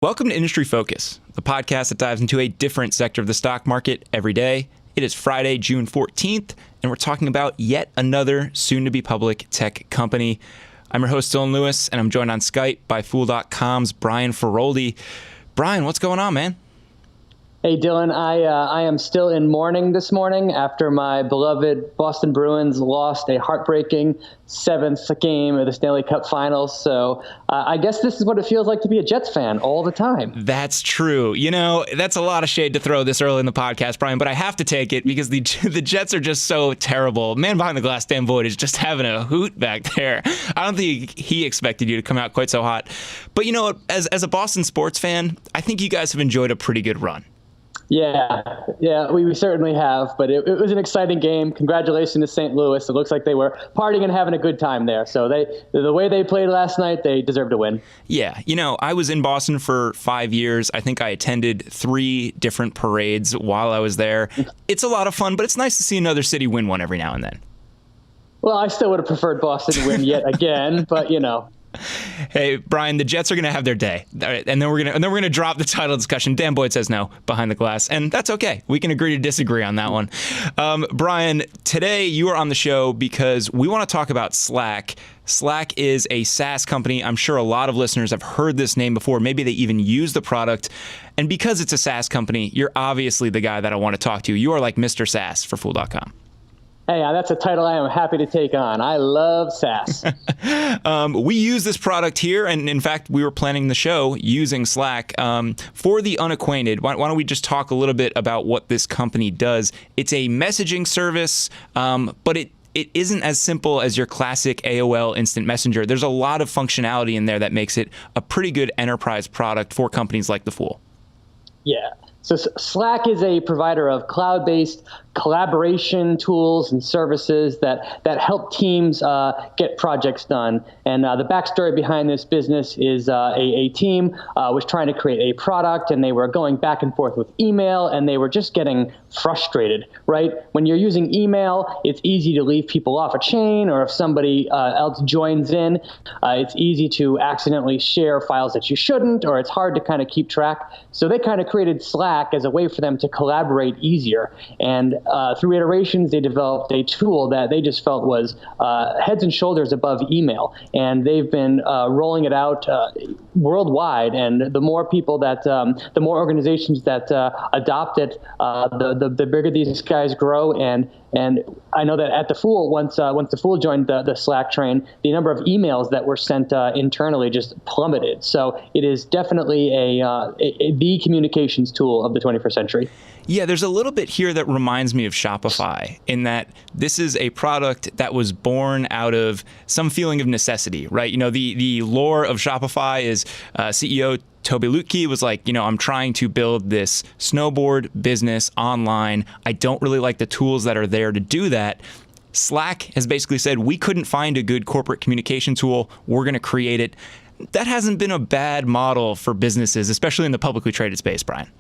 Welcome to Industry Focus, the podcast that dives into a different sector of the stock market every day. It is Friday, June 14th, and we're talking about yet another soon-to-be public tech company. I'm your host, Dylan Lewis, and I'm joined on Skype by Fool.com's Brian Feroldi. Brian, what's going on, man? Hey, Dylan, I am still in mourning this morning after my beloved Boston Bruins lost a heartbreaking seventh game of the Stanley Cup Finals. So I guess this is what it feels like to be a Jets fan all the time. That's true. You know, that's a lot of shade to throw this early in the podcast, Brian, but I have to take it because the Jets are just so terrible. Man behind the glass, Dan Boyd, is just having a hoot back there. I don't think he expected you to come out quite so hot. But you know what? As a Boston sports fan, I think you guys have enjoyed a pretty good run. Yeah, we certainly have, but it was an exciting game. Congratulations to St. Louis. It looks like they were partying and having a good time there. So the way they played last night, they deserve to win. Yeah, you know, I was in Boston for 5 years. I think I attended 3 different parades while I was there. It's a lot of fun, but it's nice to see another city win one every now and then. Well, I still would have preferred Boston to win yet again, but you know. Hey, Brian, the Jets are going to have their day, and then we're going to drop the title discussion. Dan Boyd says no behind the glass, and that's okay. We can agree to disagree on that one. Brian, today you are on the show because we want to talk about Slack. Slack is a SaaS company. I'm sure a lot of listeners have heard this name before. Maybe they even use the product. And because it's a SaaS company, you're obviously the guy that I want to talk to. You are like Mr. SaaS for Fool.com. Hey, that's a title I am happy to take on. I love SaaS. We use this product here, and in fact, we were planning the show using Slack. For the unacquainted, why don't we just talk a little bit about what this company does? It's a messaging service, but it isn't as simple as your classic AOL instant messenger. There's a lot of functionality in there that makes it a pretty good enterprise product for companies like The Fool. Yeah. So Slack is a provider of cloud-based collaboration tools and services that help teams get projects done. And the backstory behind this business is a team was trying to create a product, and they were going back and forth with email, and they were just getting frustrated, right? When you're using email, it's easy to leave people off a chain, or if somebody else joins in, it's easy to accidentally share files that you shouldn't, or it's hard to kind of keep track. So they kind of created Slack as a way for them to collaborate easier. And through iterations, they developed a tool that they just felt was heads and shoulders above email. And they've been rolling it out worldwide. And the more people the more organizations that adopt it, the bigger these guys grow. And I know that at The Fool, once The Fool joined the Slack train, the number of emails that were sent internally just plummeted. So it is definitely the communications tool of the 21st century. Yeah, there's a little bit here that reminds me of Shopify in that this is a product that was born out of some feeling of necessity, right? You know, the lore of Shopify is CEO Toby Lutke was like, you know, I'm trying to build this snowboard business online. I don't really like the tools that are there to do that. Slack has basically said, we couldn't find a good corporate communication tool. We're going to create it. That hasn't been a bad model for businesses, especially in the publicly traded space, Brian.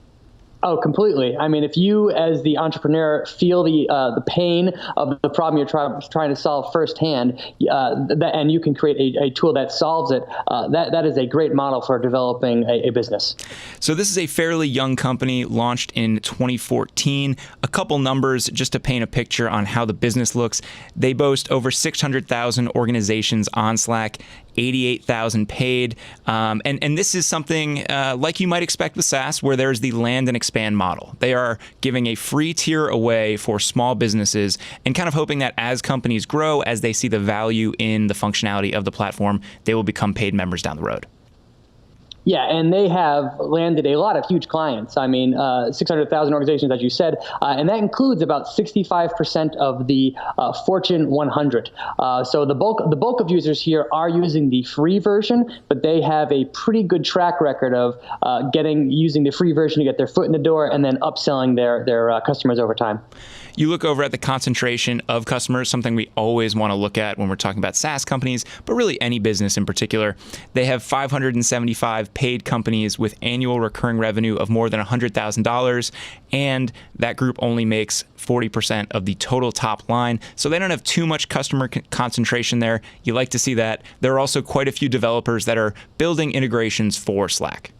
Oh, completely. I mean, if you, as the entrepreneur, feel the pain of the problem you're trying to solve firsthand, and you can create a tool that solves it, that is a great model for developing a business. So this is a fairly young company, launched in 2014. A couple numbers just to paint a picture on how the business looks. They boast over 600,000 organizations on Slack, 88,000 paid. And this is something like you might expect with SaaS, where there's the land and expand model. They are giving a free tier away for small businesses and kind of hoping that as companies grow, as they see the value in the functionality of the platform, they will become paid members down the road. Yeah, and they have landed a lot of huge clients. I mean, 600,000 organizations, as you said, and that includes about 65% of the Fortune 100. So the bulk of users here are using the free version, but they have a pretty good track record of using the free version to get their foot in the door and then upselling their customers over time. You look over at the concentration of customers, something we always want to look at when we're talking about SaaS companies, but really any business in particular. They have 575 paid companies with annual recurring revenue of more than $100,000, and that group only makes 40% of the total top line. So they don't have too much customer concentration there. You like to see that. There are also quite a few developers that are building integrations for Slack.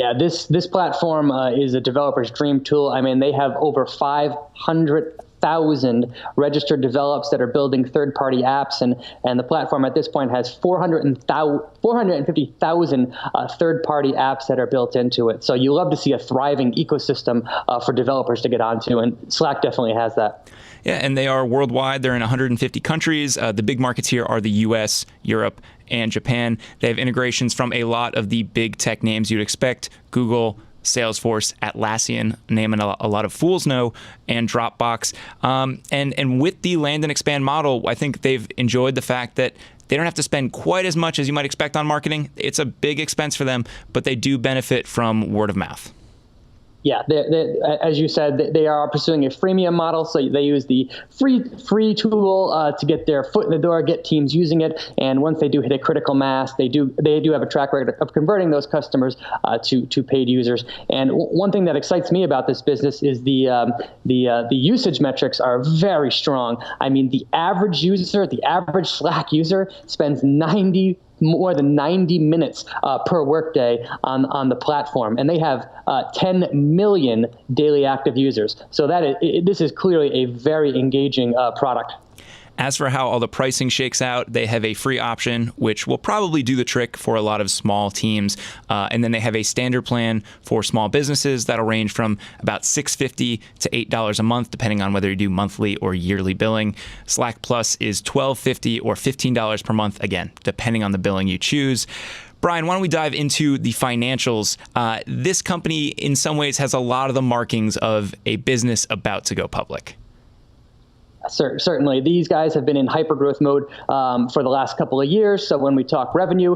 Yeah, this platform is a developer's dream tool. I mean, they have over 500,000 registered developers that are building third-party apps, and the platform at this point has 450,000 third-party apps that are built into it. So you love to see a thriving ecosystem for developers to get onto, and Slack definitely has that. Yeah, and they are worldwide. They're in 150 countries. The big markets here are the US, Europe, and Japan. They have integrations from a lot of the big tech names you'd expect: Google, Salesforce, Atlassian, naming a lot of fools know, and Dropbox. And with the land and expand model, I think they've enjoyed the fact that they don't have to spend quite as much as you might expect on marketing. It's a big expense for them, but they do benefit from word of mouth. Yeah, as you said, they are pursuing a freemium model, so they use the free tool to get their foot in the door, get teams using it, and once they do hit a critical mass, they do have a track record of converting those customers to paid users. And one thing that excites me about this business is the usage metrics are very strong. I mean, the average Slack user spends more than 90 minutes per workday on the platform, and they have 10 million daily active users. So this is clearly a very engaging product. As for how all the pricing shakes out, they have a free option, which will probably do the trick for a lot of small teams. And then they have a standard plan for small businesses that'll range from about $6.50 to $8 a month, depending on whether you do monthly or yearly billing. Slack Plus is $12.50 or $15 per month, again, depending on the billing you choose. Brian, why don't we dive into the financials? This company, in some ways, has a lot of the markings of a business about to go public. Certainly. These guys have been in hyper-growth mode for the last couple of years. So when we talk revenue,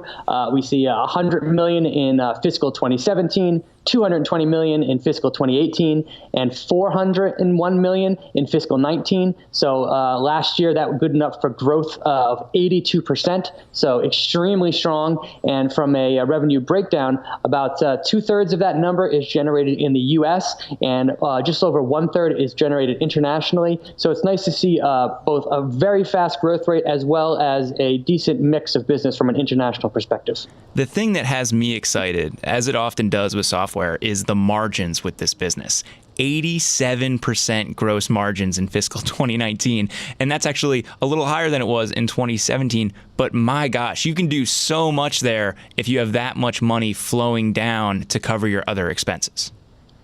we see $100 million in fiscal 2017, $220 million in fiscal 2018, and $401 million in fiscal 19. So last year, that was good enough for growth of 82%. So extremely strong. And from a revenue breakdown, about 2/3 of that number is generated in the US, and just over 1/3 is generated internationally. So it's nice to see both a very fast growth rate as well as a decent mix of business from an international perspective. The thing that has me excited, as it often does with software, is the margins with this business. 87% gross margins in fiscal 2019. And that's actually a little higher than it was in 2017. But my gosh, you can do so much there if you have that much money flowing down to cover your other expenses.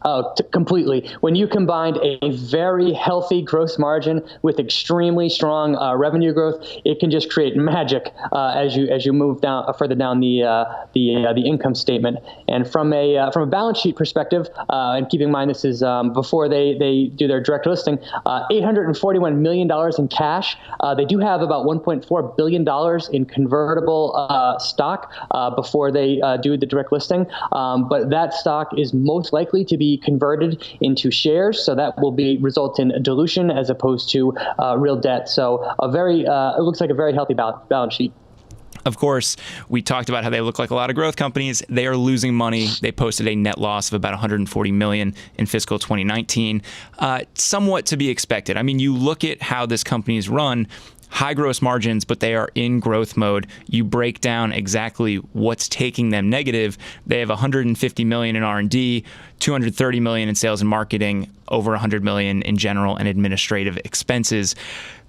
Oh, completely. When you combined a very healthy gross margin with extremely strong revenue growth, it can just create magic as you move down further down the income statement. And from a balance sheet perspective, and keep in mind this is before they do their direct listing, $841 million in cash. They do have about $1.4 billion in convertible stock before they do the direct listing, but that stock is most likely to be converted into shares, so that will result in a dilution as opposed to real debt. So it looks like a very healthy balance sheet. Of course, we talked about how they look like a lot of growth companies. They are losing money. They posted a net loss of about $140 million in fiscal 2019. Somewhat to be expected. I mean, you look at how this company is run, high gross margins, but they are in growth mode. You break down exactly what's taking them negative. They have $150 million in R&D, $230 million in sales and marketing, over $100 million in general and administrative expenses.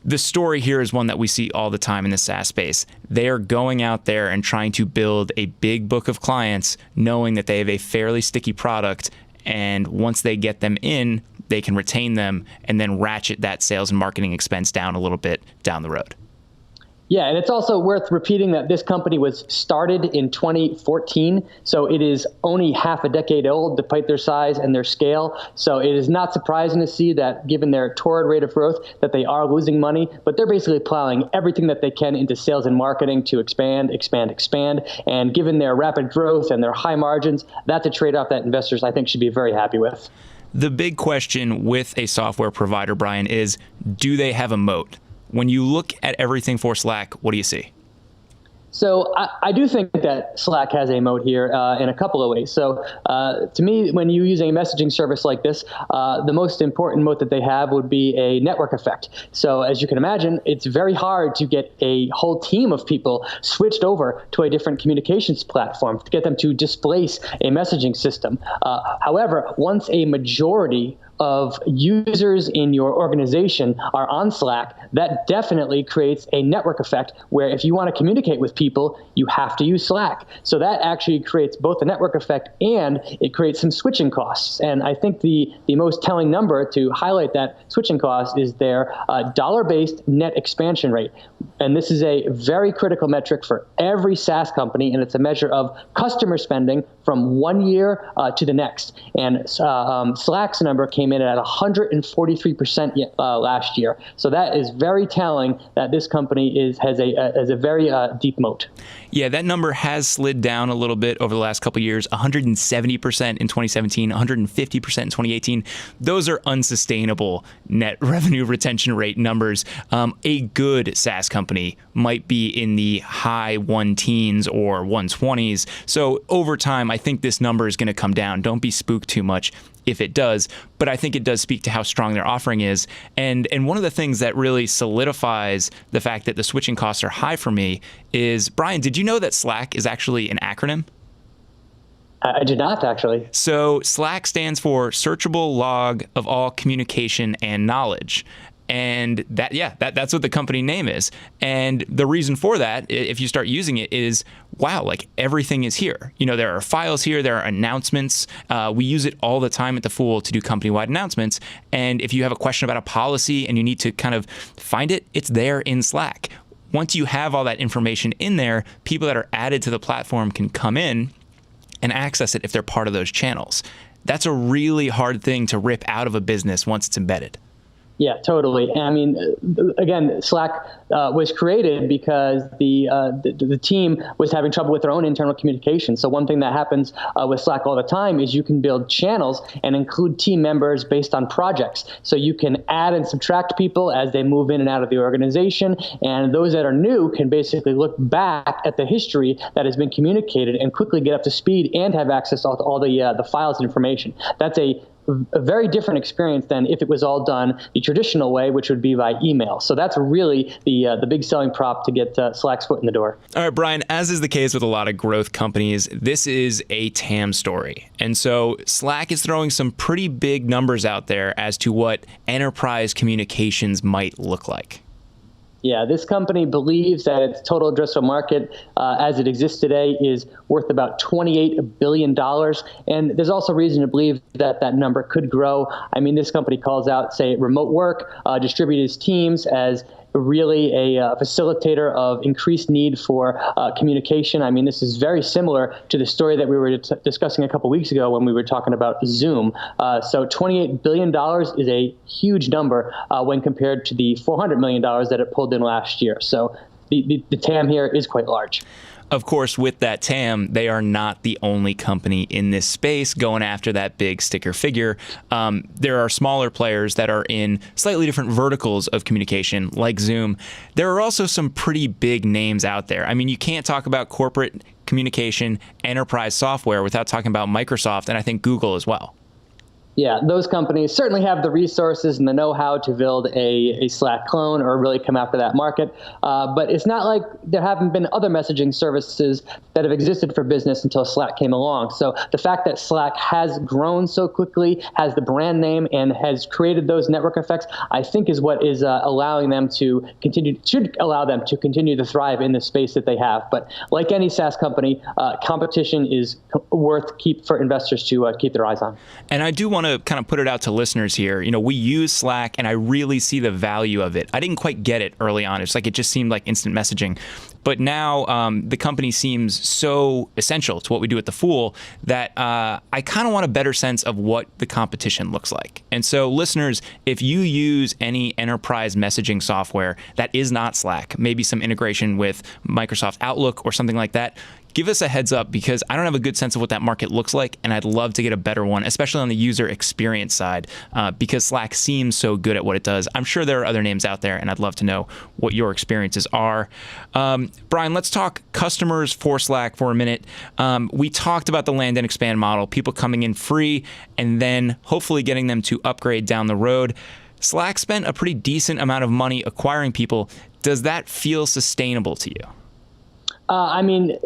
The story here is one that we see all the time in the SaaS space. They are going out there and trying to build a big book of clients, knowing that they have a fairly sticky product, and once they get them in, they can retain them and then ratchet that sales and marketing expense down a little bit down the road. Yeah, and it's also worth repeating that this company was started in 2014, so it is only half a decade old despite their size and their scale. So it is not surprising to see that, given their torrid rate of growth, that they are losing money, but they're basically plowing everything that they can into sales and marketing to expand. And given their rapid growth and their high margins, that's a trade-off that investors, I think, should be very happy with. The big question with a software provider, Brian, is do they have a moat? When you look at everything for Slack, what do you see? So I do think that Slack has a moat here in a couple of ways. So to me, when you use a messaging service like this, the most important moat that they have would be a network effect. So as you can imagine, it's very hard to get a whole team of people switched over to a different communications platform, to get them to displace a messaging system. However, once a majority of users in your organization are on Slack, that definitely creates a network effect where if you want to communicate with people, you have to use Slack. So that actually creates both a network effect and it creates some switching costs. And I think the most telling number to highlight that switching cost is their dollar-based net expansion rate. And this is a very critical metric for every SaaS company, and it's a measure of customer spending from 1 year to the next. And Slack's number came in at 143% last year. So that is very telling that this company has a very deep moat. Yeah, that number has slid down a little bit over the last couple of years, 170% in 2017, 150% in 2018. Those are unsustainable net revenue retention rate numbers. A good SaaS company might be in the high 1-teens or 120s. So over time, I think this number is going to come down. Don't be spooked too much if it does, but I think it does speak to how strong their offering is. And one of the things that really solidifies the fact that the switching costs are high for me is, Brian, did you know that Slack is actually an acronym? I did not, actually. So Slack stands for Searchable Log of All Communication and Knowledge. And that's what the company name is. And the reason for that, if you start using it, is, wow, like everything is here. You know, there are files here, there are announcements. We use it all the time at The Fool to do company-wide announcements. And if you have a question about a policy and you need to kind of find it, it's there in Slack. Once you have all that information in there, people that are added to the platform can come in and access it if they're part of those channels. That's a really hard thing to rip out of a business once it's embedded. Yeah, totally. I mean, again, Slack was created because the team was having trouble with their own internal communication. So one thing that happens with Slack all the time is you can build channels and include team members based on projects. So you can add and subtract people as they move in and out of the organization. And those that are new can basically look back at the history that has been communicated and quickly get up to speed and have access to all the files and information. That's a very different experience than if it was all done the traditional way, which would be by email. So that's really the big selling prop to get Slack's foot in the door. All right, Brian, as is the case with a lot of growth companies, this is a TAM story. And so Slack is throwing some pretty big numbers out there as to what enterprise communications might look like. Yeah, this company believes that its total addressable market as it exists today is worth about $28 billion. And there's also reason to believe that that number could grow. I mean, this company calls out, say, remote work, distributed teams as really a facilitator of increased need for communication. I mean, this is very similar to the story that we were discussing a couple weeks ago when we were talking about Zoom. So $28 billion is a huge number when compared to the $400 million that it pulled in last year. So the TAM here is quite large. Of course, with that TAM, they are not the only company in this space going after that big sticker figure. There are smaller players that are in slightly different verticals of communication, like Zoom. There are also some pretty big names out there. I mean, you can't talk about corporate communication, enterprise software without talking about Microsoft, and I think Google as well. Yeah, those companies certainly have the resources and the know-how to build a Slack clone or really come after that market. But it's not like there haven't been other messaging services that have existed for business until Slack came along. So the fact that Slack has grown so quickly, has the brand name, and has created those network effects, I think is what is allowing them to should allow them to continue to thrive in the space that they have. But like any SaaS company, competition is worth for investors to keep their eyes on. And I do want to kind of put it out to listeners here. You know, we use Slack and I really see the value of it. I didn't quite get it early on. It's like it just seemed like instant messaging. But now the company seems so essential to what we do at The Fool that I kind of want a better sense of what the competition looks like. And so listeners, if you use any enterprise messaging software that is not Slack, maybe some integration with Microsoft Outlook or something like that, give us a heads up, because I don't have a good sense of what that market looks like, and I'd love to get a better one, especially on the user experience side, because Slack seems so good at what it does. I'm sure there are other names out there, and I'd love to know what your experiences are. Brian, let's talk customers for Slack for a minute. We talked about the land and expand model, people coming in free and then hopefully getting them to upgrade down the road. Slack spent a pretty decent amount of money acquiring people. Does that feel sustainable to you? I mean,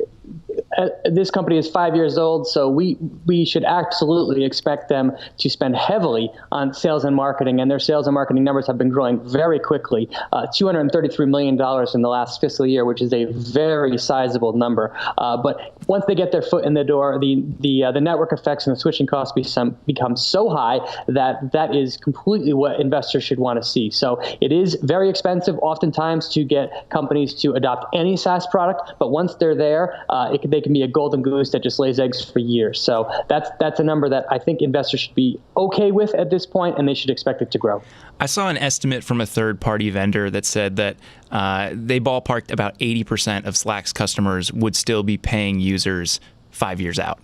this company is 5 years old, so we should absolutely expect them to spend heavily on sales and marketing, and their sales and marketing numbers have been growing very quickly. $233 million in the last fiscal year, which is a very sizable number. But once they get their foot in the door, the network effects and the switching costs become so high that is completely what investors should want to see. So it is very expensive oftentimes to get companies to adopt any SaaS product, but once they're there, they can be a golden goose that just lays eggs for years. So that's a number that I think investors should be okay with at this point, and they should expect it to grow. I saw an estimate from a third-party vendor that said that they ballparked about 80% of Slack's customers would still be paying users 5 years out,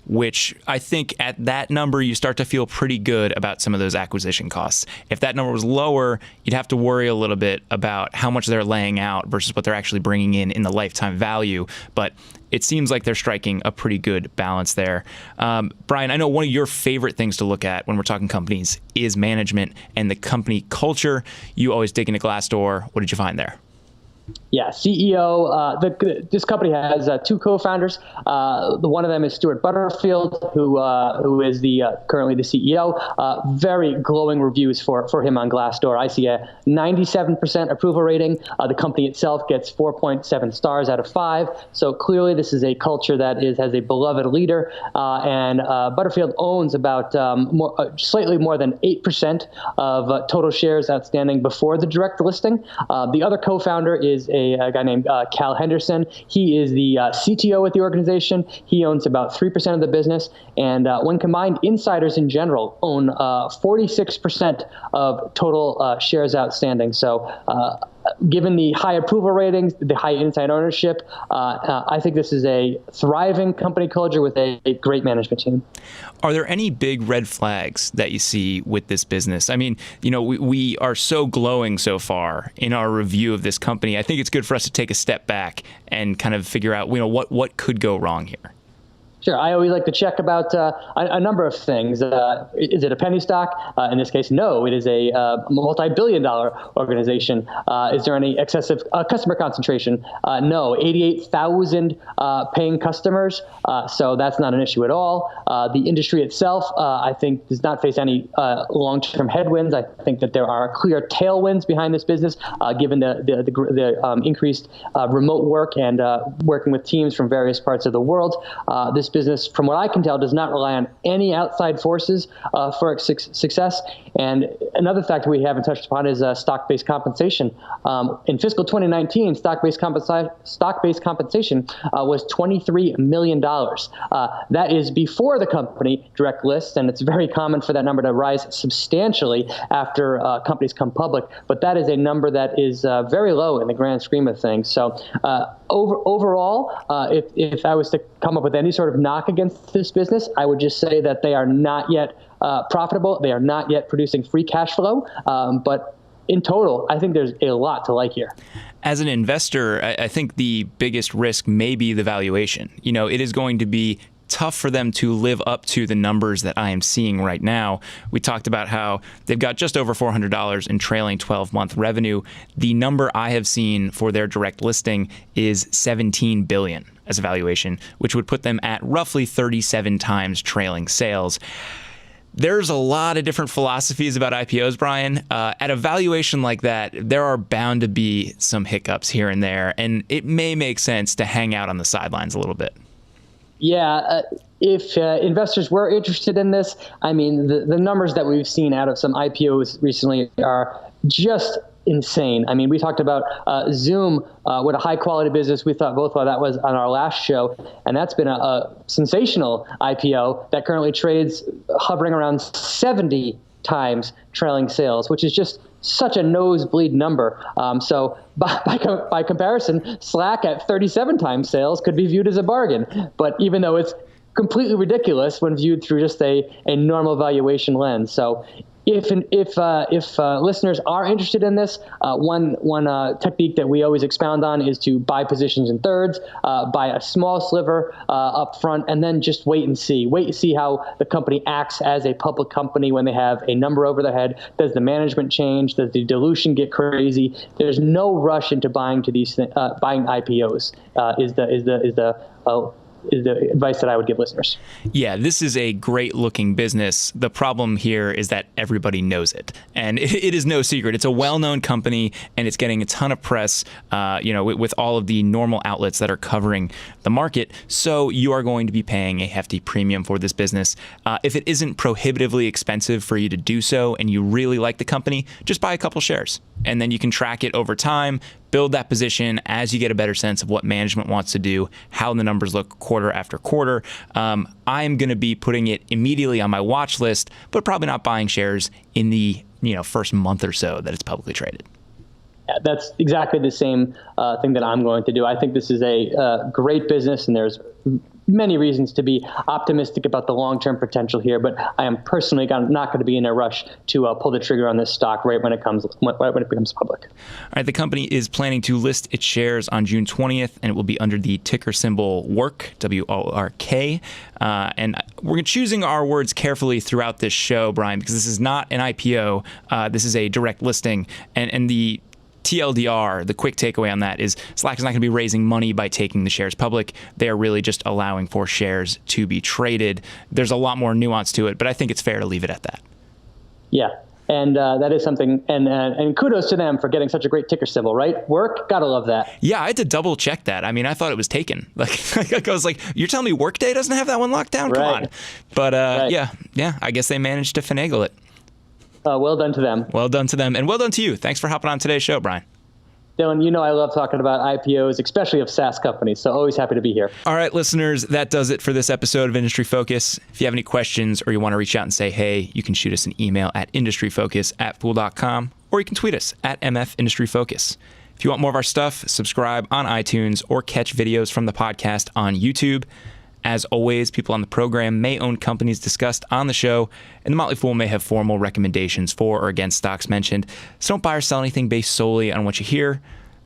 which I think at that number, you start to feel pretty good about some of those acquisition costs. If that number was lower, you'd have to worry a little bit about how much they're laying out versus what they're actually bringing in the lifetime value. But it seems like they're striking a pretty good balance there. Brian, I know one of your favorite things to look at when we're talking companies is management and the company culture. You always dig into Glassdoor. What did you find there? Yeah, CEO. This company has two co-founders. One of them is Stuart Butterfield, who is currently the CEO. Very glowing reviews for him on Glassdoor. I see a 97% approval rating. The company itself gets 4.7 stars out of 5. So clearly, this is a culture that has a beloved leader. And Butterfield owns about slightly more than 8% of total shares outstanding before the direct listing. The other co-founder is a guy named Cal Henderson. He is the CTO at the organization. He owns about 3% of the business. And when combined, insiders in general own 46% of total shares outstanding. So given the high approval ratings, the high inside ownership, I think this is a thriving company culture with a great management team. Are there any big red flags that you see with this business? I mean, we are so glowing so far in our review of this company. I think it's good for us to take a step back and kind of figure out, what could go wrong here. Sure. I always like to check about a number of things. Is it a penny stock? In this case, no. It is a multi-billion-dollar organization. Is there any excessive customer concentration? No. 88,000 paying customers. So that's not an issue at all. The industry itself, I think, does not face any long-term headwinds. I think that there are clear tailwinds behind this business, given the increased remote work and working with teams from various parts of the world. This business, from what I can tell, does not rely on any outside forces for its success. And another factor we haven't touched upon is stock-based compensation. In fiscal 2019, stock-based compensation was $23 million. That is before the company direct lists, and it's very common for that number to rise substantially after companies come public. But that is a number that is very low in the grand scheme of things. So overall, if I was to come up with any sort of knock against this business, I would just say that they are not yet profitable. They are not yet producing free cash flow. But in total, I think there's a lot to like here. As an investor, I think the biggest risk may be the valuation. It is going to be tough for them to live up to the numbers that I am seeing right now. We talked about how they've got just over $400 in trailing 12-month revenue. The number I have seen for their direct listing is $17 billion as a valuation, which would put them at roughly 37 times trailing sales. There's a lot of different philosophies about IPOs, Brian. At a valuation like that, there are bound to be some hiccups here and there, and it may make sense to hang out on the sidelines a little bit. Yeah, if investors were interested in this, I mean, the numbers that we've seen out of some IPOs recently are just insane. I mean, we talked about Zoom, what a high-quality business we thought both that was on our last show, and that's been a sensational IPO that currently trades hovering around 70 times trailing sales, which is just such a nosebleed number. So by comparison, Slack at 37 times sales could be viewed as a bargain. But even though it's completely ridiculous when viewed through just a normal valuation lens. So if listeners are interested in this, one technique that we always expound on is to buy positions in thirds, buy a small sliver up front, and then just wait and see. Wait and see how the company acts as a public company when they have a number over their head. Does the management change? Does the dilution get crazy? There's no rush into buying buying IPOs. Is the advice that I would give listeners. Yeah, this is a great looking business. The problem here is that everybody knows it. And it is no secret. It's a well-known company and it's getting a ton of press, with all of the normal outlets that are covering the market. So you are going to be paying a hefty premium for this business. If it isn't prohibitively expensive for you to do so and you really like the company, just buy a couple shares. And then you can track it over time, build that position as you get a better sense of what management wants to do, how the numbers look quarter after quarter. I'm going to be putting it immediately on my watch list, but probably not buying shares in the first month or so that it's publicly traded. Yeah, that's exactly the same thing that I'm going to do. I think this is a great business, and there's many reasons to be optimistic about the long-term potential here, but I am personally not going to be in a rush to pull the trigger on this stock right when it becomes public. All right, the company is planning to list its shares on June 20th, and it will be under the ticker symbol WORK, W-O-R-K. And we're choosing our words carefully throughout this show, Brian, because this is not an IPO. This is a direct listing, and the TLDR, the quick takeaway on that is Slack is not going to be raising money by taking the shares public. They are really just allowing for shares to be traded. There's a lot more nuance to it, but I think it's fair to leave it at that. Yeah, and that is something, and kudos to them for getting such a great ticker symbol, right? Work, gotta love that. Yeah, I had to double check that. I mean, I thought it was taken. Like I was like, you're telling me Workday doesn't have that one locked down? Come on. But right. yeah, I guess they managed to finagle it. Well done to them. Well done to them. And well done to you. Thanks for hopping on today's show, Brian. Dylan, I love talking about IPOs, especially of SaaS companies, so always happy to be here. All right, listeners, that does it for this episode of Industry Focus. If you have any questions or you want to reach out and say, hey, you can shoot us an email at industryfocus@fool.com, or you can tweet us at MFIndustryFocus. If you want more of our stuff, subscribe on iTunes or catch videos from the podcast on YouTube. As always, people on the program may own companies discussed on the show, and the Motley Fool may have formal recommendations for or against stocks mentioned, so don't buy or sell anything based solely on what you hear.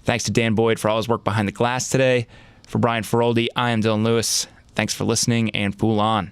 Thanks to Dan Boyd for all his work behind the glass today. For Brian Feroldi, I am Dylan Lewis. Thanks for listening, and Fool on.